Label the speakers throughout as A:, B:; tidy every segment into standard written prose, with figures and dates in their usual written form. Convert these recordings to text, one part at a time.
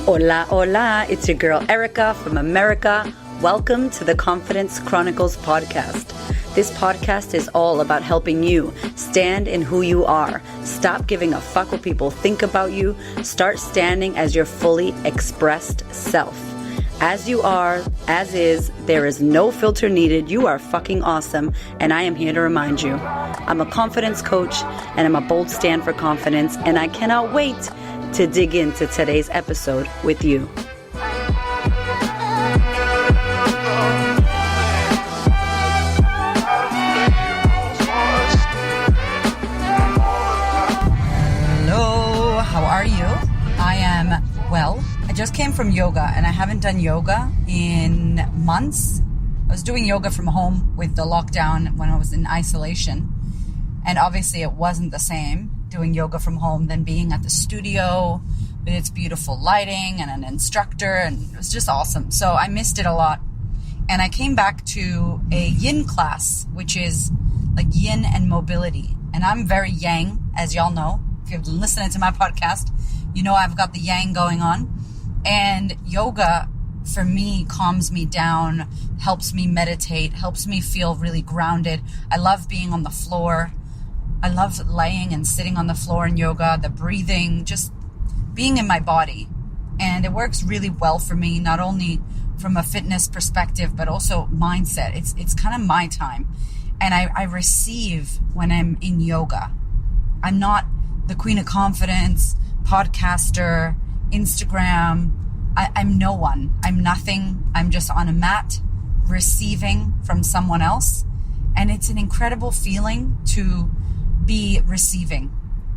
A: Hola, hola, it's your girl Erica from America. Welcome to the Confidence Chronicles podcast. This podcast is all about helping you stand in who you are. Stop giving a fuck what people think about you. Start standing as your fully expressed self. As you are, as is, there is no filter needed. You are fucking awesome, and I am here to remind you. I'm a confidence coach, and I'm a bold stand for confidence, and I cannot wait to dig into today's episode with you. Hello, how are you? I am well. I just came from yoga and I haven't done yoga in months. I was doing yoga from home with the lockdown when I was in isolation. And obviously it wasn't the same doing yoga from home than being at the studio with its beautiful lighting and an instructor, and it was just awesome. So I missed it a lot. And I came back to a yin class, which is like yin and mobility. And I'm very yang, as y'all know. If you've been listening to my podcast, you know I've got the yang going on. And yoga, for me, calms me down, helps me meditate, helps me feel really grounded. I love being on the floor. I love laying and sitting on the floor in yoga, the breathing, just being in my body. And it works really well for me, not only from a fitness perspective, but also mindset. It's kind of my time. And I receive when I'm in yoga. I'm not the queen of confidence, podcaster, Instagram. I'm no one. I'm nothing. I'm just on a mat receiving from someone else. And it's an incredible feeling to be receiving.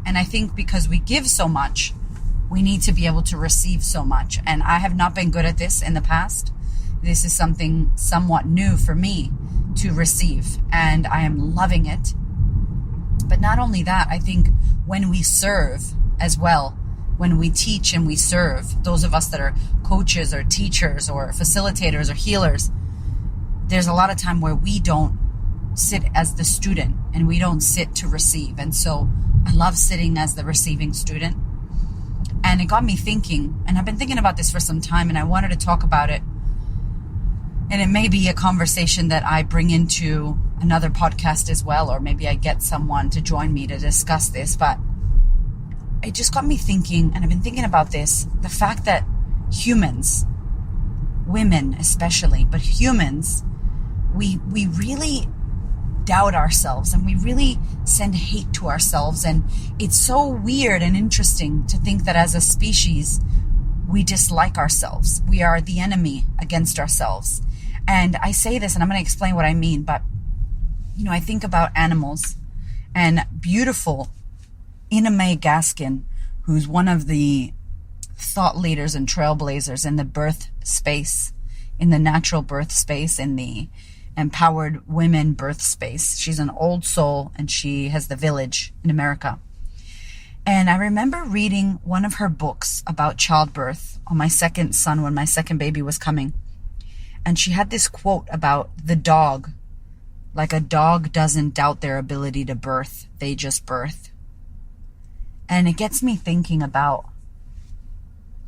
A: And I think because we give so much, we need to be able to receive so much. And I have not been good at this in the past. This is something somewhat new for me to receive, and I am loving it. But not only that, I think when we serve as well, when we teach and we serve, those of us that are coaches or teachers or facilitators or healers, there's a lot of time where we don't sit as the student and we don't sit to receive. And so I love sitting as the receiving student. And it got me thinking, and I've been thinking about this for some time, and I wanted to talk about it. And it may be a conversation that I bring into another podcast as well, or maybe I get someone to join me to discuss this. But it just got me thinking, and I've been thinking about this, the fact that humans, women especially, but humans, we really doubt ourselves, and we really send hate to ourselves. And it's so weird and interesting to think that as a species, we dislike ourselves. We are the enemy against ourselves. And I say this, and I'm going to explain what I mean, but, I think about animals, and beautiful Ina May Gaskin, who's one of the thought leaders and trailblazers in the birth space, in the natural birth space, in the empowered women birth space. She's an old soul, and she has The Village in America. And I remember reading one of her books about childbirth on my second son when my second baby was coming. And she had this quote about the dog. Like, a dog doesn't doubt their ability to birth. They just birth. And it gets me thinking about,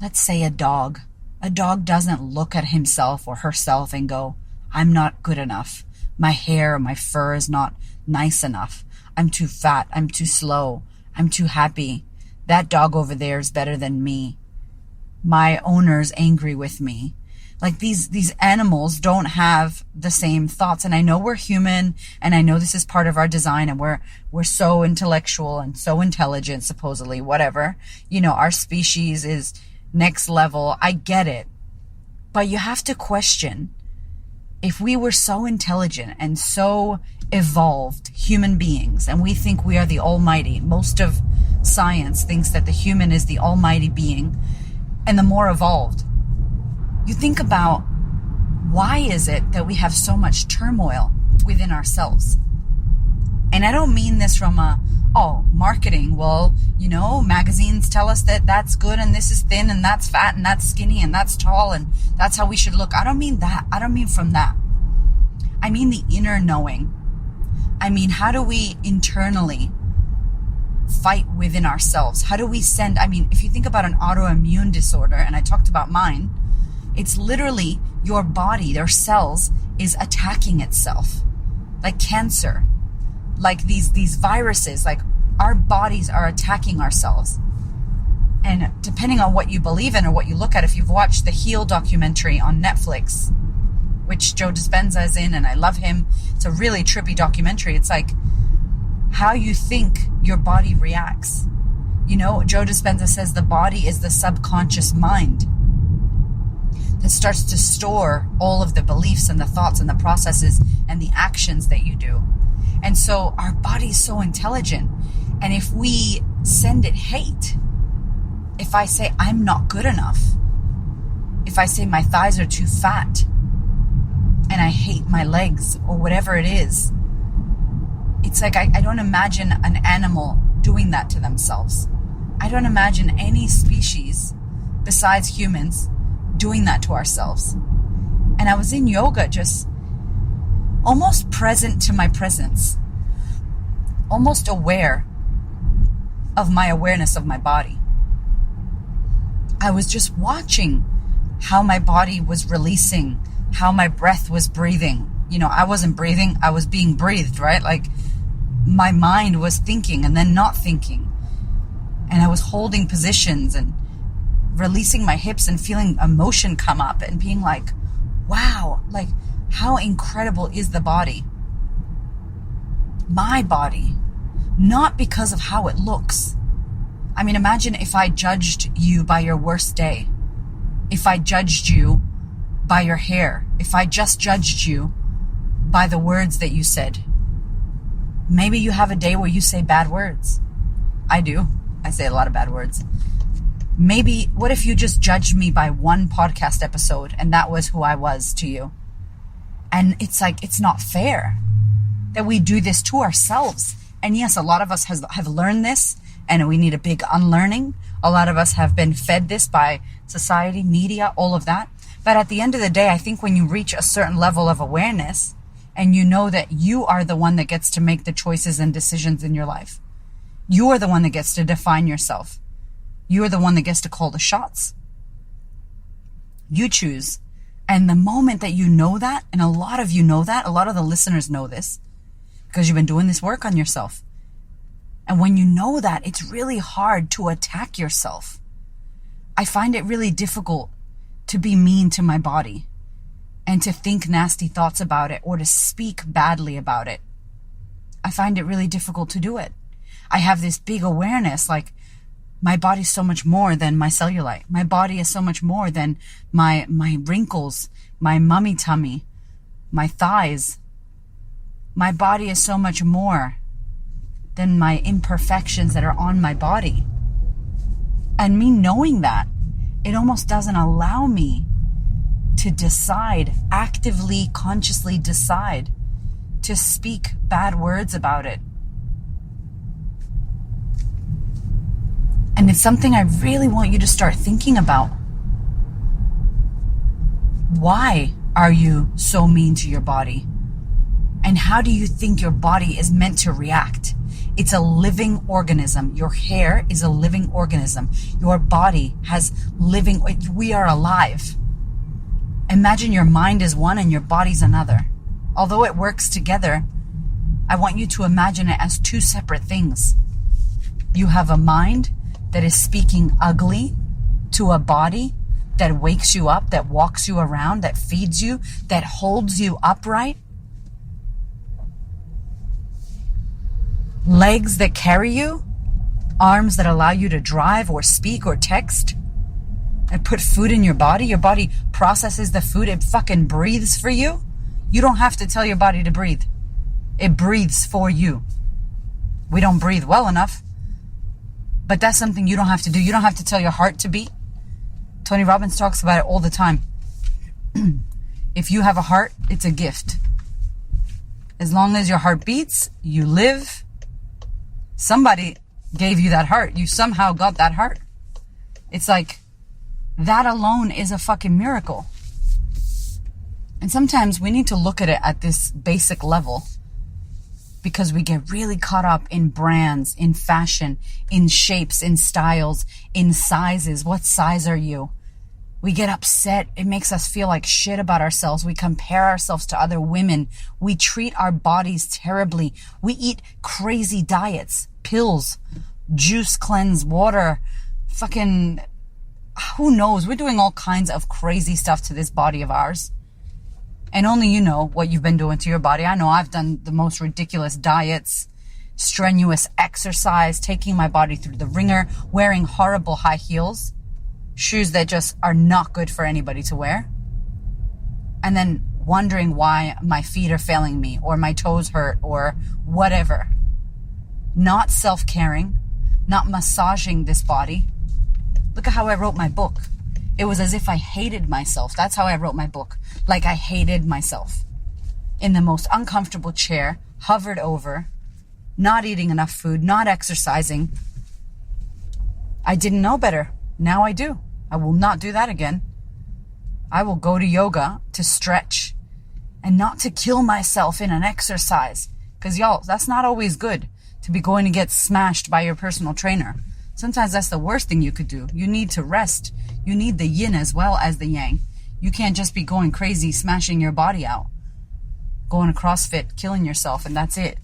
A: let's say a dog. A dog doesn't look at himself or herself and go, I'm not good enough. My hair, my fur is not nice enough. I'm too fat. I'm too slow. I'm too happy. That dog over there is better than me. My owner's angry with me. Like, these animals don't have the same thoughts. And I know we're human, and I know this is part of our design, and we're so intellectual and so intelligent, supposedly, whatever. Our species is next level. I get it. But you have to question, if we were so intelligent and so evolved human beings, and we think we are the almighty, most of science thinks that the human is the almighty being and the more evolved. You think about, why is it that we have so much turmoil within ourselves? And I don't mean this from marketing. Well, magazines tell us that that's good, and this is thin, and that's fat, and that's skinny, and that's tall, and that's how we should look. I don't mean that. I don't mean from that. I mean the inner knowing. I mean, how do we internally fight within ourselves? How do we send, if you think about an autoimmune disorder, and I talked about mine, it's literally your body, their cells, is attacking itself. Like cancer, like these viruses, like our bodies are attacking ourselves. And depending on what you believe in or what you look at, if you've watched the Heal documentary on Netflix, which Joe Dispenza is in, and I love him, it's a really trippy documentary. It's like how you think your body reacts. You know, Joe Dispenza says the body is the subconscious mind that starts to store all of the beliefs and the thoughts and the processes and the actions that you do. And so our body is so intelligent. And if we send it hate, if I say I'm not good enough, if I say my thighs are too fat and I hate my legs or whatever it is, it's like I don't imagine an animal doing that to themselves. I don't imagine any species besides humans doing that to ourselves. And I was in yoga, just almost present to my presence, almost aware of my awareness of my body. I was just watching how my body was releasing, how my breath was breathing. You know, I wasn't breathing, I was being breathed, right? Like my mind was thinking and then not thinking. And I was holding positions and releasing my hips and feeling emotion come up and being like, wow, like how incredible is the body? My body, not because of how it looks. I mean, imagine if I judged you by your worst day. If I judged you by your hair. If I just judged you by the words that you said. Maybe you have a day where you say bad words. I do. I say a lot of bad words. Maybe, what if you just judged me by one podcast episode and that was who I was to you? And it's like, it's not fair that we do this to ourselves. And yes, a lot of us have learned this and we need a big unlearning. A lot of us have been fed this by society, media, all of that. But at the end of the day, I think when you reach a certain level of awareness and you know that you are the one that gets to make the choices and decisions in your life, you are the one that gets to define yourself. You are the one that gets to call the shots. You choose. And the moment that you know that, and a lot of you know that, a lot of the listeners know this, because you've been doing this work on yourself. And when you know that, it's really hard to attack yourself. I find it really difficult to be mean to my body and to think nasty thoughts about it or to speak badly about it. I find it really difficult to do it. I have this big awareness, like my body's so much more than my cellulite. My body is so much more than my wrinkles, my mummy tummy, my thighs. My body is so much more than my imperfections that are on my body. And me knowing that, it almost doesn't allow me to decide, actively, consciously decide to speak bad words about it. And it's something I really want you to start thinking about. Why are you so mean to your body? And how do you think your body is meant to react? It's a living organism. Your hair is a living organism. Your body has living, we are alive. Imagine your mind is one and your body's another. Although it works together, I want you to imagine it as two separate things. You have a mind that is speaking ugly to a body that wakes you up, that walks you around, that feeds you, that holds you upright. Legs that carry you, arms that allow you to drive or speak or text, and put food in your body. Your body processes the food. It fucking breathes for you. You don't have to tell your body to breathe. It breathes for you. We don't breathe well enough, but that's something you don't have to do. You don't have to tell your heart to beat. Tony Robbins talks about it all the time. If you have a heart, it's a gift. As long as your heart beats, you live. Somebody gave you that heart. You somehow got that heart. It's like, that alone is a fucking miracle. And sometimes we need to look at it at this basic level. because we get really caught up in brands, in fashion, in shapes, in styles, in sizes. What size are you? We get upset. It makes us feel like shit about ourselves. We compare ourselves to other women. We treat our bodies terribly. We eat crazy diets, pills, juice cleanse, water, fucking, who knows? We're doing all kinds of crazy stuff to this body of ours. And only you know what you've been doing to your body. I know I've done the most ridiculous diets, strenuous exercise, taking my body through the ringer, wearing horrible high heels, shoes that just are not good for anybody to wear. And then wondering why my feet are failing me or my toes hurt or whatever. Not self-caring, not massaging this body. Look at how I wrote my book. It was as if I hated myself. That's how I wrote my book. Like I hated myself. In the most uncomfortable chair, hovered over, not eating enough food, not exercising. I didn't know better. Now I do. I will not do that again. I will go to yoga to stretch and not to kill myself in an exercise. Because y'all, that's not always good to be going to get smashed by your personal trainer. Sometimes that's the worst thing you could do. You need to rest. You need the yin as well as the yang. You can't just be going crazy, smashing your body out, going to CrossFit, killing yourself, and that's it.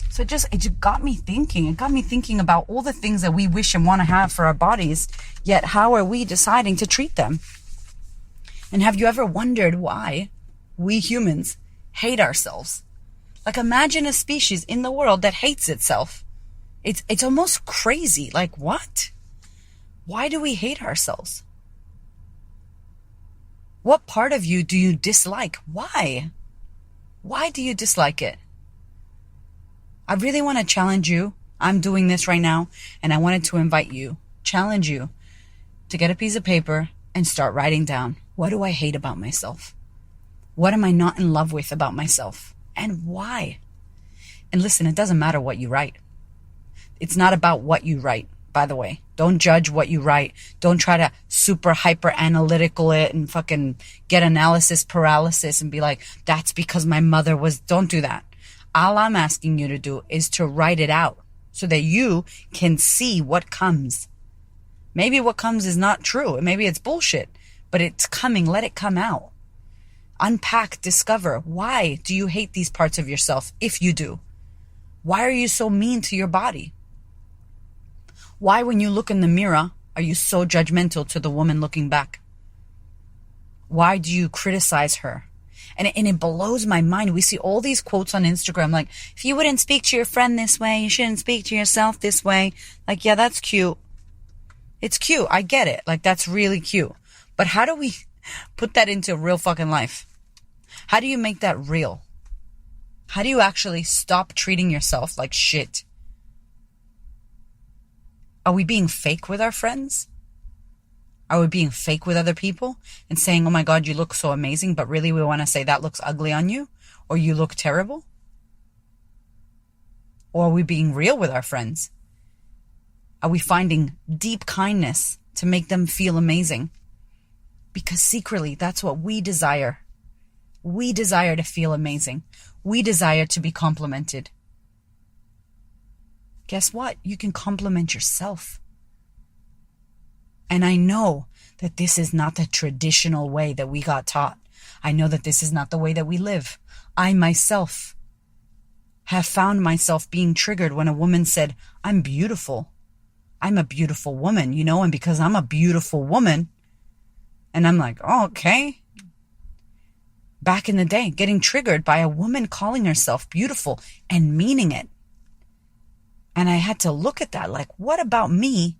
A: So it just got me thinking. It got me thinking about all the things that we wish and want to have for our bodies, yet how are we deciding to treat them? And have you ever wondered why we humans hate ourselves? Like imagine a species in the world that hates itself. It's almost crazy. Like what? Why do we hate ourselves? What part of you do you dislike? Why? Why do you dislike it? I really want to challenge you. I'm doing this right now, and I wanted to invite you, challenge you to get a piece of paper and start writing down, what do I hate about myself? What am I not in love with about myself? And why? And listen, it doesn't matter what you write. It's not about what you write, by the way. Don't judge what you write. Don't try to super hyper analytical it and fucking get analysis paralysis and be like, that's because my mother was, don't do that. All I'm asking you to do is to write it out so that you can see what comes. Maybe what comes is not true. Maybe it's bullshit, but it's coming. Let it come out. Unpack, discover. Why do you hate these parts of yourself if you do? Why are you so mean to your body? Why, when you look in the mirror, are you so judgmental to the woman looking back? Why do you criticize her? And it blows my mind. We see all these quotes on Instagram like, if you wouldn't speak to your friend this way, you shouldn't speak to yourself this way. Like, yeah, that's cute. It's cute. I get it. Like, that's really cute. But how do we put that into real fucking life? How do you make that real? How do you actually stop treating yourself like shit? Are we being fake with our friends? Are we being fake with other people and saying, oh my God, you look so amazing, but really we want to say that looks ugly on you or you look terrible? Or are we being real with our friends? Are we finding deep kindness to make them feel amazing? Because secretly, that's what we desire. We desire to feel amazing. We desire to be complimented. Guess what? You can compliment yourself. And I know that this is not the traditional way that we got taught. I know that this is not the way that we live. I myself have found myself being triggered when a woman said, I'm beautiful. I'm a beautiful woman, you know, and because I'm a beautiful woman, and I'm like, oh, okay. Back in the day, getting triggered by a woman calling herself beautiful and meaning it. And I had to look at that like, what about me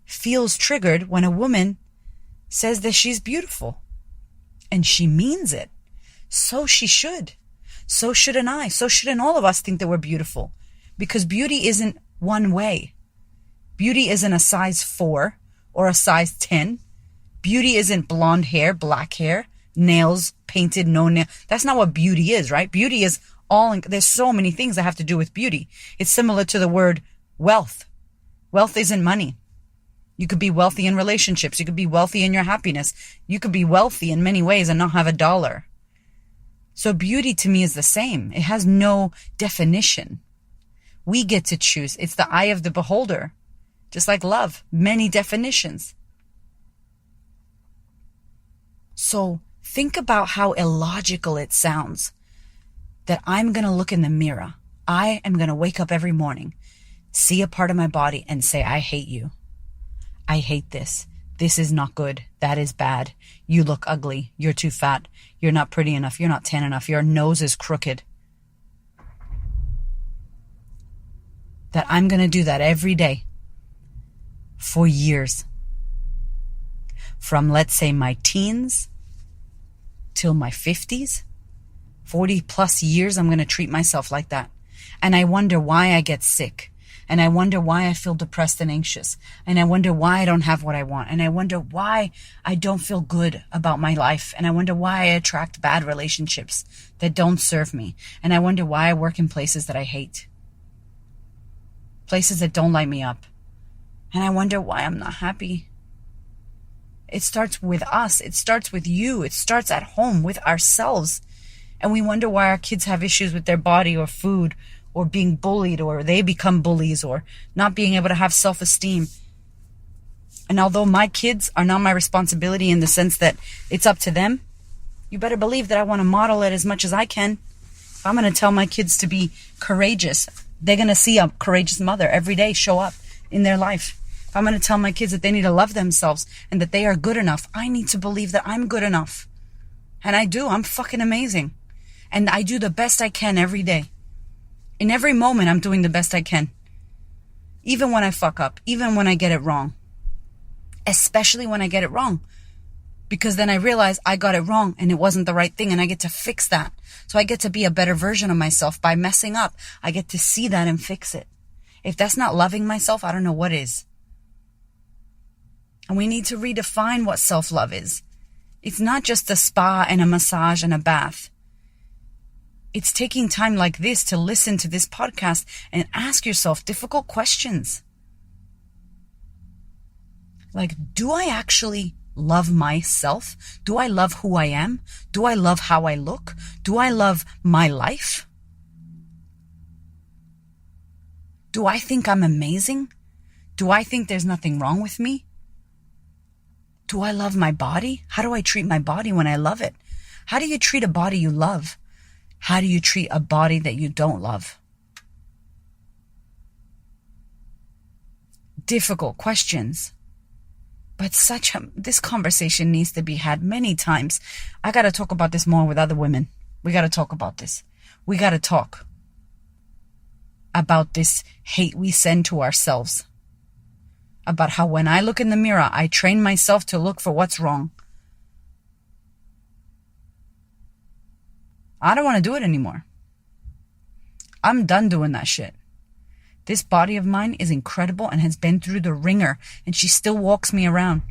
A: feels triggered when a woman says that she's beautiful and she means it? So she should. So shouldn't I. So shouldn't all of us think that we're beautiful, because beauty isn't one way. Beauty isn't a size 4 or a size 10. Beauty isn't blonde hair, black hair, nails painted, no nail. That's not what beauty is, right? Beauty is there's so many things that have to do with beauty. It's similar to the word wealth. Wealth isn't money. You could be wealthy in relationships. You could be wealthy in your happiness. You could be wealthy in many ways and not have a dollar. So beauty to me is the same. It has no definition. We get to choose. It's the eye of the beholder. Just like love, many definitions. So think about how illogical it sounds that I'm going to look in the mirror. I am going to wake up every morning, see a part of my body and say, I hate you. I hate this. This is not good. That is bad. You look ugly. You're too fat. You're not pretty enough. You're not tan enough. Your nose is crooked. That I'm going to do that every day for years. From, let's say, my teens till my 50s, 40 plus years, I'm going to treat myself like that. And I wonder why I get sick. And I wonder why I feel depressed and anxious. And I wonder why I don't have what I want. And I wonder why I don't feel good about my life. And I wonder why I attract bad relationships that don't serve me. And I wonder why I work in places that I hate. Places that don't light me up. And I wonder why I'm not happy. It starts with us. It starts with you. It starts at home with ourselves. And we wonder why our kids have issues with their body or food, or being bullied, or they become bullies, or not being able to have self-esteem. And although my kids are not my responsibility in the sense that it's up to them, you better believe that I want to model it as much as I can. If I'm going to tell my kids to be courageous, they're going to see a courageous mother every day show up in their life. If I'm going to tell my kids that they need to love themselves and that they are good enough, I need to believe that I'm good enough. And I do. I'm fucking amazing. And I do the best I can every day. In every moment, I'm doing the best I can. Even when I fuck up, even when I get it wrong. Especially when I get it wrong. Because then I realize I got it wrong and it wasn't the right thing, and I get to fix that. So I get to be a better version of myself by messing up. I get to see that and fix it. If that's not loving myself, I don't know what is. And we need to redefine what self-love is. It's not just a spa and a massage and a bath. It's taking time like this to listen to this podcast and ask yourself difficult questions. Like, do I actually love myself? Do I love who I am? Do I love how I look? Do I love my life? Do I think I'm amazing? Do I think there's nothing wrong with me? Do I love my body? How do I treat my body when I love it? How do you treat a body you love? How do you treat a body that you don't love? Difficult questions. But this conversation needs to be had many times. I got to talk about this more with other women. We got to talk about this. We got to talk about this hate we send to ourselves. About how when I look in the mirror, I train myself to look for what's wrong. I don't want to do it anymore. I'm done doing that shit. This body of mine is incredible and has been through the ringer, and she still walks me around.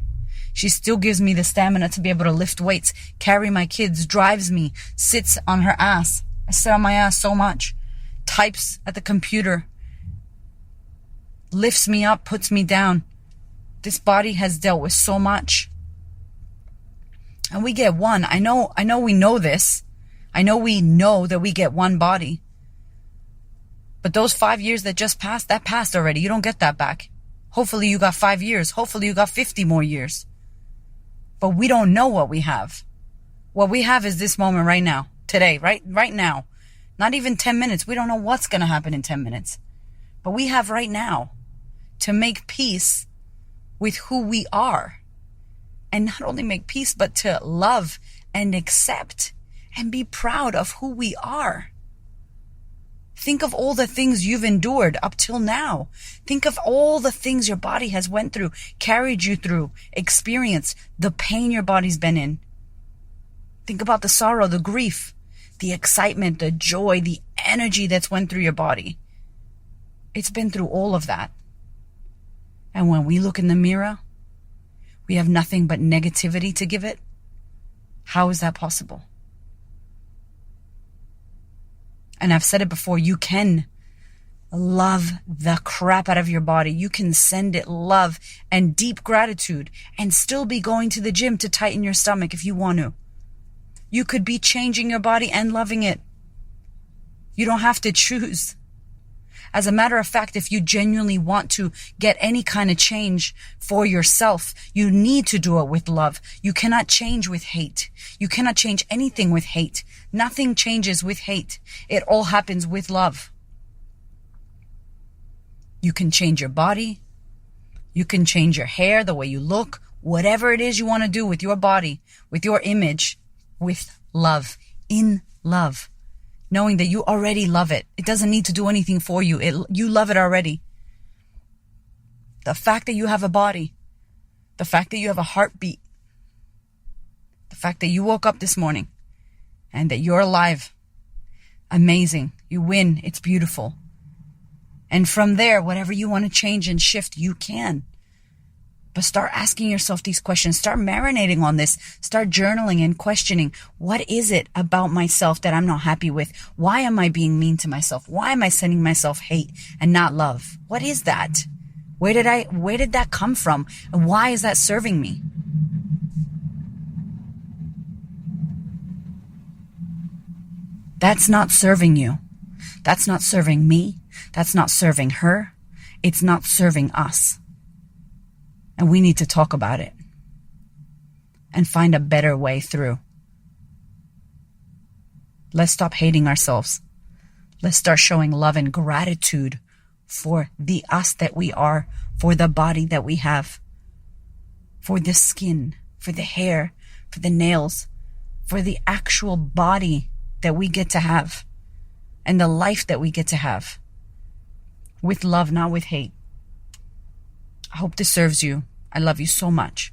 A: She still gives me the stamina to be able to lift weights, carry my kids, drives me, sits on her ass. I sit on my ass so much. Types at the computer. Lifts me up, puts me down. This body has dealt with so much. And we get one. I know we know this. I know we know that we get one body. But those 5 years that just passed, that passed already. You don't get that back. Hopefully you got 5 years. Hopefully you got 50 more years. But we don't know what we have. What we have is this moment right now. Today, right now. Not even 10 minutes. We don't know what's going to happen in 10 minutes. But we have right now to make peace with who we are. And not only make peace, but to love and accept and be proud of who we are. Think of all the things you've endured up till now. Think of all the things your body has went through, carried you through, experienced, the pain your body's been in. Think about the sorrow, the grief, the excitement, the joy, the energy that's went through your body. It's been through all of that. And when we look in the mirror, we have nothing but negativity to give it. How is that possible? And I've said it before, you can love the crap out of your body. You can send it love and deep gratitude and still be going to the gym to tighten your stomach if you want to. You could be changing your body and loving it. You don't have to choose. As a matter of fact, if you genuinely want to get any kind of change for yourself, you need to do it with love. You cannot change with hate. You cannot change anything with hate. Nothing changes with hate. It all happens with love. You can change your body. You can change your hair, the way you look, whatever it is you want to do with your body, with your image, with love, in love. Knowing that you already love it. It doesn't need to do anything for you. You love it already. The fact that you have a body, the fact that you have a heartbeat, the fact that you woke up this morning and that you're alive, amazing. You win. It's beautiful. And from there, whatever you want to change and shift, you can. But start asking yourself these questions. Start marinating on this. Start journaling and questioning. What is it about myself that I'm not happy with? Why am I being mean to myself? Why am I sending myself hate and not love? What is that? Where did that come from? And why is that serving me? That's not serving you. That's not serving me. That's not serving her. It's not serving us. And we need to talk about it and find a better way through. Let's stop hating ourselves. Let's start showing love and gratitude for the us that we are, for the body that we have, for the skin, for the hair, for the nails, for the actual body that we get to have and the life that we get to have. With love, not with hate. I hope this serves you. I love you so much.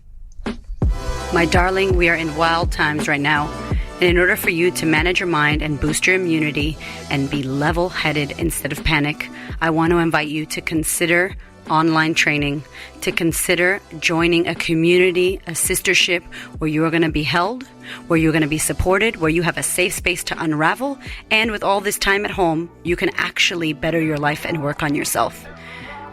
A: My darling, we are in wild times right now. And in order for you to manage your mind and boost your immunity and be level-headed instead of panic, I want to invite you to consider online training, to consider joining a community, a sistership where you are going to be held, where you're going to be supported, where you have a safe space to unravel. And with all this time at home, you can actually better your life and work on yourself.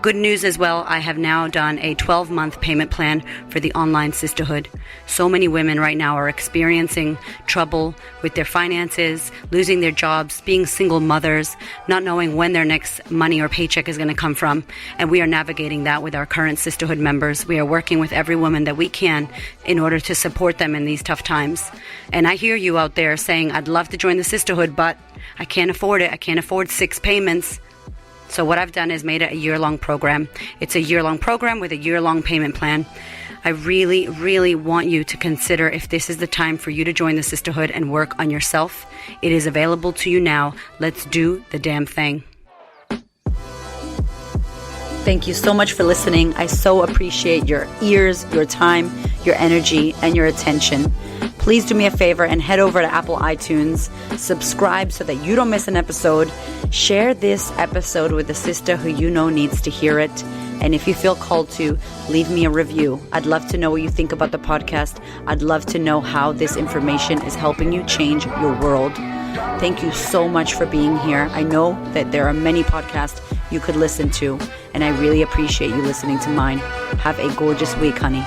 A: Good news as well, I have now done a 12-month payment plan for the online sisterhood. So many women right now are experiencing trouble with their finances, losing their jobs, being single mothers, not knowing when their next money or paycheck is going to come from. And we are navigating that with our current sisterhood members. We are working with every woman that we can in order to support them in these tough times. And I hear you out there saying, I'd love to join the sisterhood, but I can't afford it. I can't afford 6 payments. So what I've done is made it a year-long program. It's a year-long program with a year-long payment plan. I really, really want you to consider if this is the time for you to join the sisterhood and work on yourself. It is available to you now. Let's do the damn thing. Thank you so much for listening. I so appreciate your ears, your time, your energy, and your attention. Please do me a favor and head over to Apple iTunes, subscribe so that you don't miss an episode, share this episode with a sister who you know needs to hear it, and if you feel called to, leave me a review. I'd love to know what you think about the podcast. I'd love to know how this information is helping you change your world. Thank you so much for being here. I know that there are many podcasts you could listen to, and I really appreciate you listening to mine. Have a gorgeous week, honey.